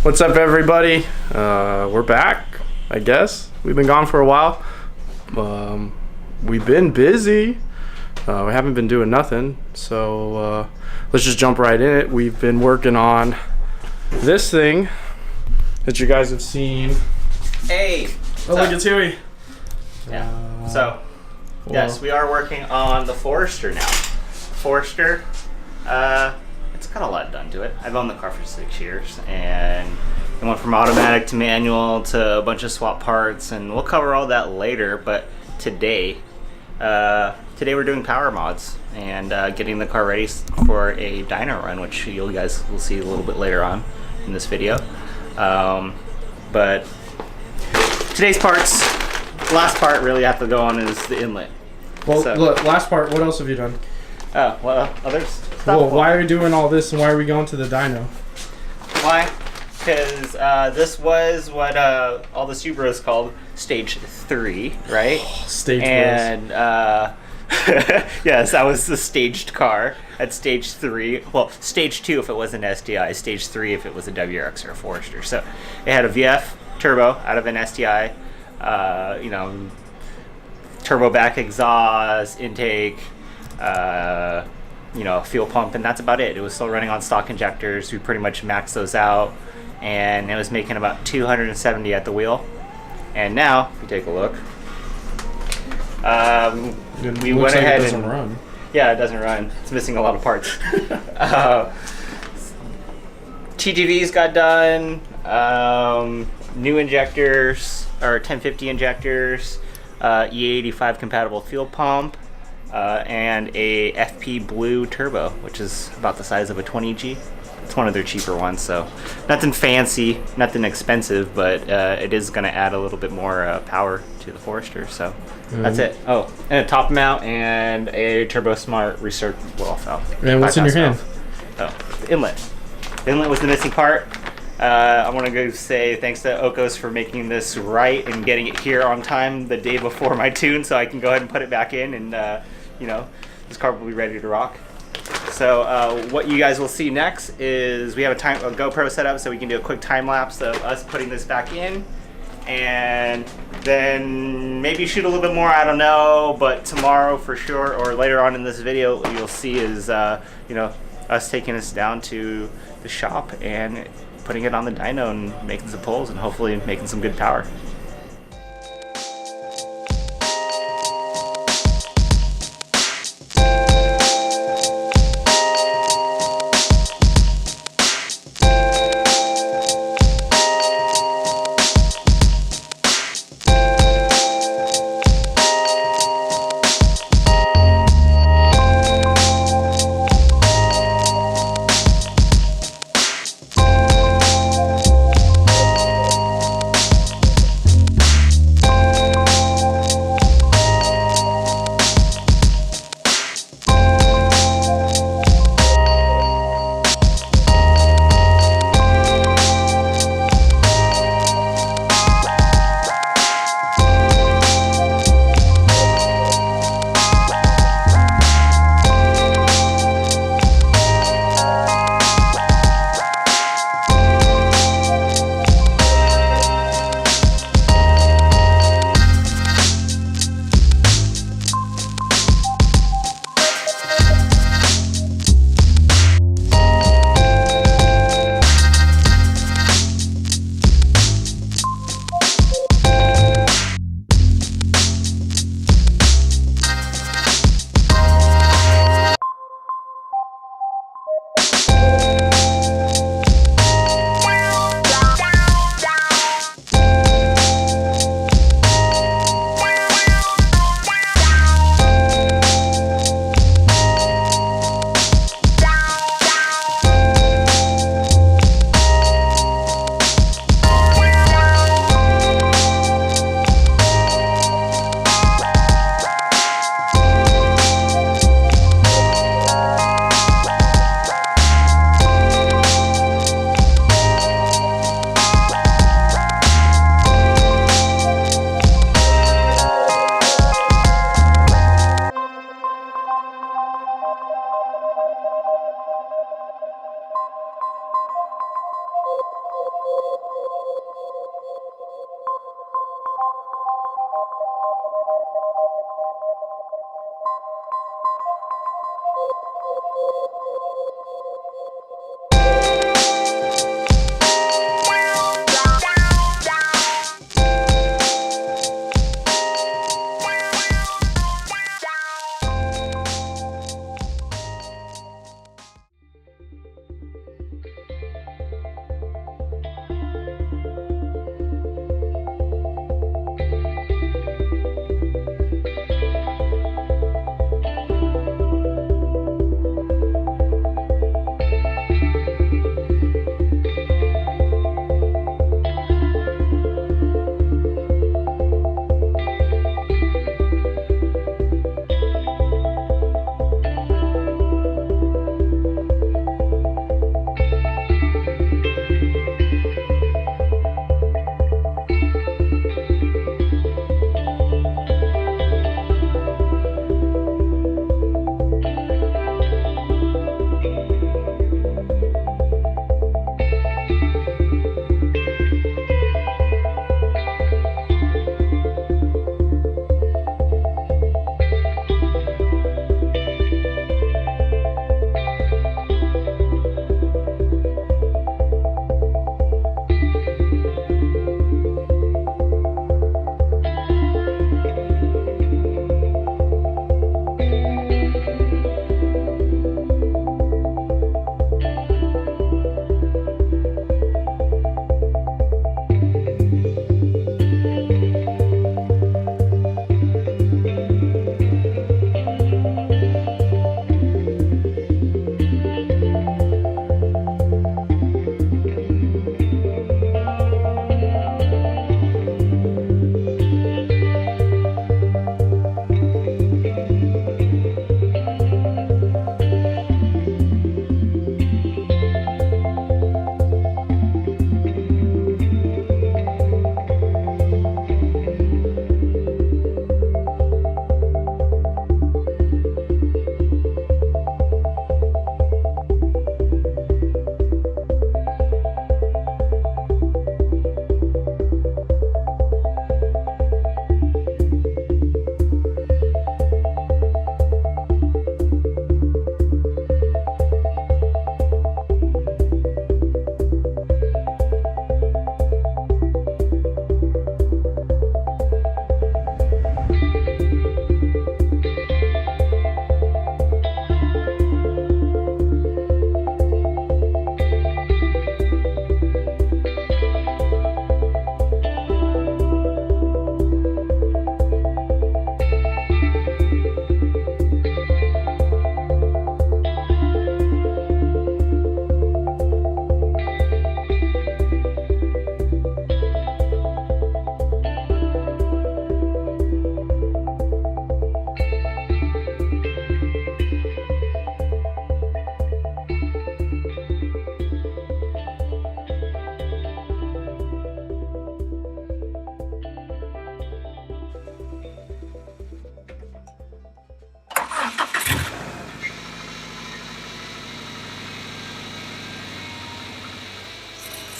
What's up, everybody? We're back, I guess. We've been gone for a while. We've been busy. We haven't been doing nothing, so let's just jump right in it. We've been working on this thing that you guys have seen. Hey! Oh, look, it's Huey. Yeah. Yes, we are working on the Forester now. Forester, it's got a lot done to it. I've owned the car for 6 years, and it went from automatic to manual to a bunch of swap parts, and we'll cover all that later. But today we're doing power mods and getting the car ready for a dyno run, which you guys will see a little bit later on in this video. But today's parts, last part really I have to go on is the inlet. Well, look, last part, what else have you done? Oh, well, others stuff. Well, why are we doing all this and why are we going to the dyno? Why? Because this was what all the Subarus called Stage 3, right? Stage and yes, that was the staged car at Stage 3. Well, Stage 2 if it was an STI, Stage 3 if it was a WRX or a Forester. So it had a VF turbo out of an STI, you know, turbo back exhaust, intake, you know, fuel pump, and that's about it. It was still running on stock injectors. We pretty much maxed those out, and it was making about 270 at the wheel. And now, if you take a look, we went ahead and... It doesn't run. Yeah, it doesn't run. It's missing a lot of parts. TGVs got done, new injectors, or 1050 injectors, E85 compatible fuel pump, and a FP Blue turbo, which is about the size of a 20G. It's one of their cheaper ones, so nothing fancy, nothing expensive, but it is going to add a little bit more power to the Forester, so that's it. Oh, and a top mount and a Turbo Smart recirculable valve. And what's in your hand? Oh, the inlet. The inlet was the missing part. I want to go say thanks to Okos for making this right and getting it here on time the day before my tune, so I can go ahead and put it back in, and you know, this car will be ready to rock. So what you guys will see next is we have a GoPro set up so we can do a quick time lapse of us putting this back in, and then maybe shoot a little bit more, I don't know, but tomorrow for sure, or later on in this video, what you'll see is you know, us taking this down to the shop and putting it on the dyno and making some pulls and hopefully making some good power.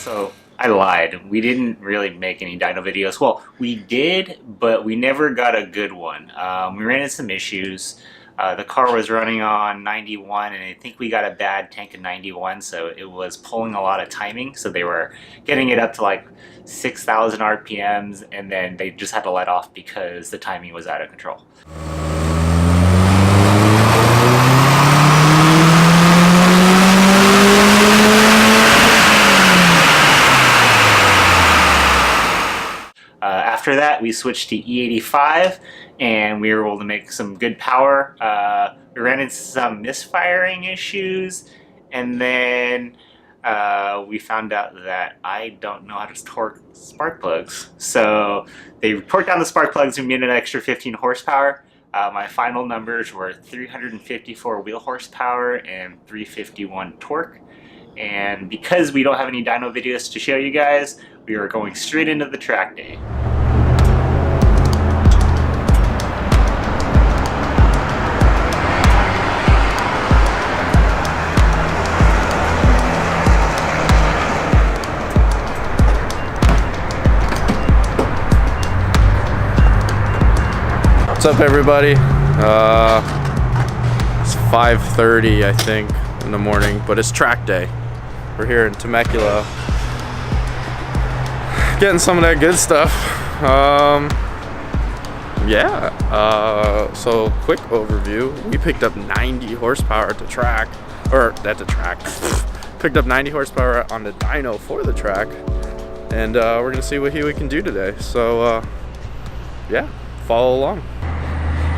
So I lied. We didn't really make any dyno videos. Well, we did, but we never got a good one. We ran into some issues. The car was running on 91, and I think we got a bad tank of 91, so it was pulling a lot of timing. So they were getting it up to like 6,000 RPMs, and then they just had to let off because the timing was out of control. After that, we switched to E85, and we were able to make some good power. We ran into some misfiring issues, and then we found out that I don't know how to torque spark plugs. So they torqued down the spark plugs and made an extra 15 horsepower. My final numbers were 354 wheel horsepower and 351 torque. And because we don't have any dyno videos to show you guys, we are going straight into the track day. What's up, everybody? It's 5:30, I think, in the morning, but it's track day. We're here in Temecula, getting some of that good stuff. So quick overview. We picked up 90 horsepower at the track, picked up 90 horsepower on the dyno for the track, and we're gonna see what we can do today. So yeah, follow along.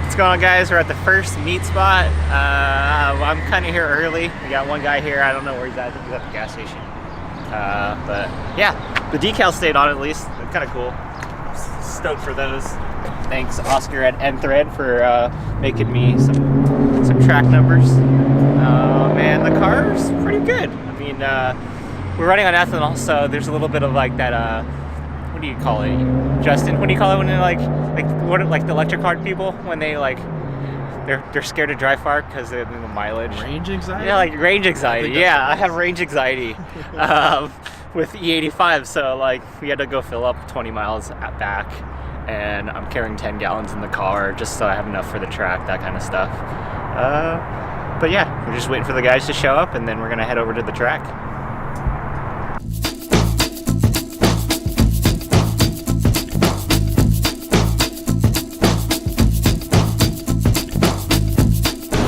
What's going on, guys? We're at the first meet spot. I'm kind of here early. We got one guy here. I don't know where he's at. I think he's at the gas station. But yeah, the decal stayed on at least. Kind of cool. Stoked for those. Thanks Oscar at N-Thread for making me some track numbers. Man, the car's pretty good. I mean, we're running on ethanol, so there's a little bit of like that. What do you call it, Justin? What do you call it when they're like the electric car people when they like they're scared to drive far because of the mileage? Range anxiety? Yeah, like range anxiety. Yeah, I have range anxiety with E85, so like we had to go fill up 20 miles at back, and I'm carrying 10 gallons in the car just so I have enough for the track, that kind of stuff. But yeah, we're just waiting for the guys to show up, and then we're gonna head over to the track.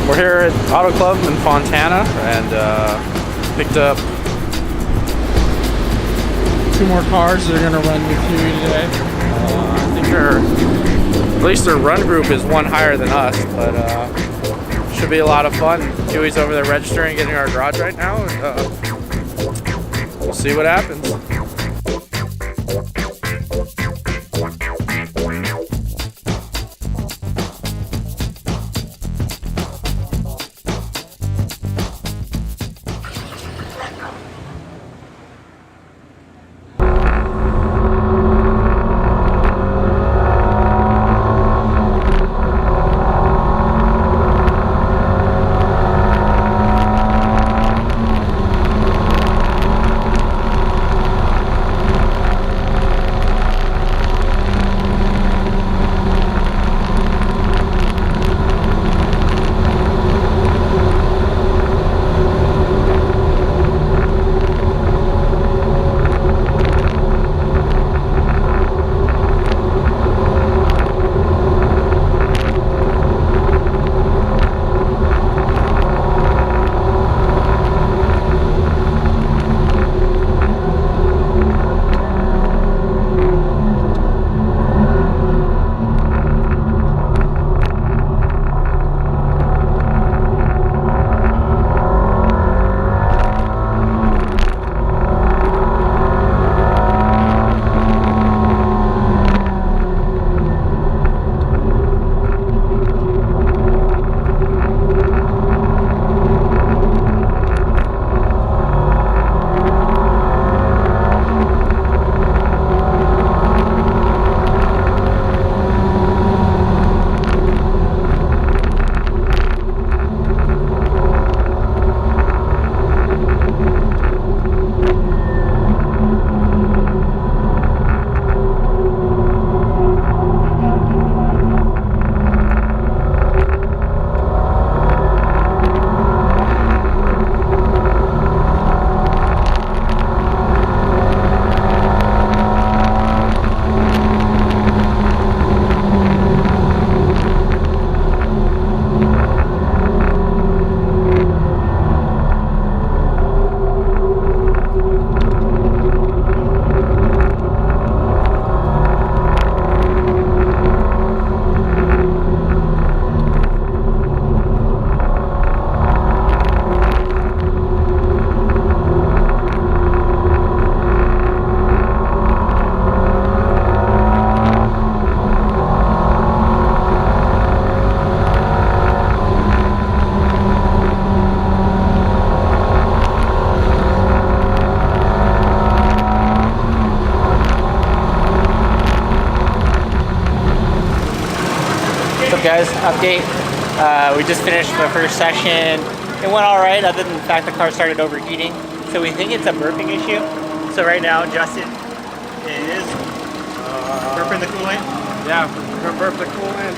We're here at Auto Club in Fontana, and picked up 2 more cars that are gonna run with you today. I think at least their run group is one higher than us, but should be a lot of fun. Huey's over there registering, getting our garage right now, and we'll see what happens. Guys, update. We just finished the first session. It went all right, other than the fact the car started overheating. So we think it's a burping issue. So right now, Justin is burping the coolant. Yeah, we're gonna burp the coolant.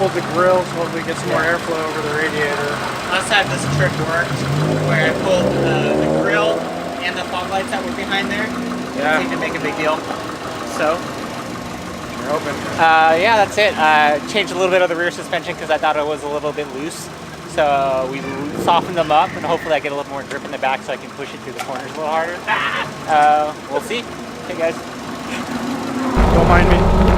muffled the grill, so hopefully get some more airflow over the radiator. Last time this trick worked, where I pulled the grill and the fog lights that were behind there. Yeah. It seemed to make a big deal. So, You're hoping. yeah, that's it. Changed a little bit of the rear suspension because I thought it was a little bit loose. So we softened them up, and hopefully I get a little more grip in the back so I can push it through the corners a little harder. We'll see. Hey guys. Don't mind me.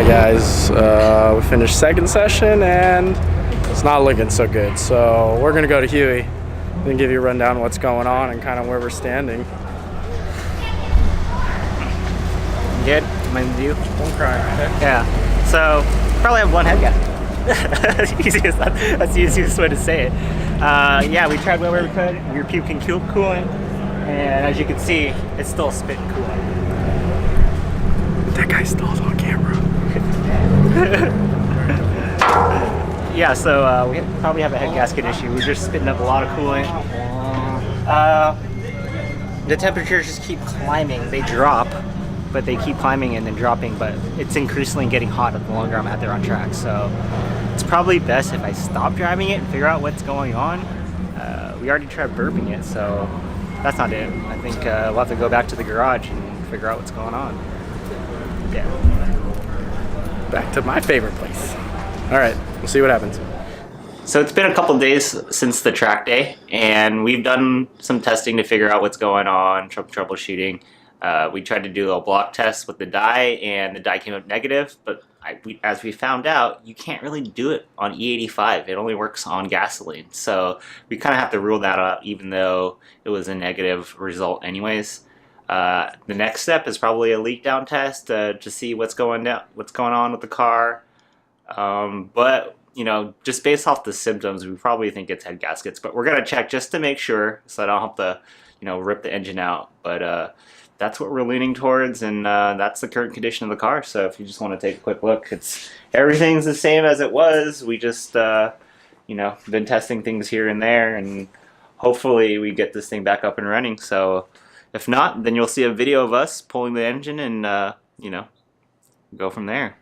Guys, we finished second session and it's not looking so good, so we're gonna go to Huey and give you a rundown of what's going on and kind of where we're standing. Good? Mind you? Don't cry, okay? Yeah. So, probably have one head gasket. That's the easiest way to say it. Yeah, we tried whatever we could. We were puking coolant, and as you can see, it's still spitting coolant. That guy stalled on camera. Yeah, so we probably have a head gasket issue. We're just spitting up a lot of coolant. The temperatures just keep climbing. They drop, but they keep climbing and then dropping, but it's increasingly getting hot the longer I'm out there on track. So it's probably best if I stop driving it and figure out what's going on. We already tried burping it, so that's not it. I think we'll have to go back to the garage and figure out what's going on. Yeah. Back to my favorite place. All right, we'll see what happens. So it's been a couple days since the track day, and we've done some testing to figure out what's going on, troubleshooting. We tried to do a block test with the dye, and the dye came up negative, but as we found out, you can't really do it on E85. It only works on gasoline. So we kind of have to rule that out, even though it was a negative result anyways. The next step is probably a leak down test to see what's going on with the car. But you know, just based off the symptoms, we probably think it's head gaskets. But we're gonna check just to make sure, so I don't have to, you know, rip the engine out. But that's what we're leaning towards, and that's the current condition of the car. So if you just want to take a quick look, everything's the same as it was. We just you know, been testing things here and there, and hopefully we get this thing back up and running. So if not, then you'll see a video of us pulling the engine and you know, go from there.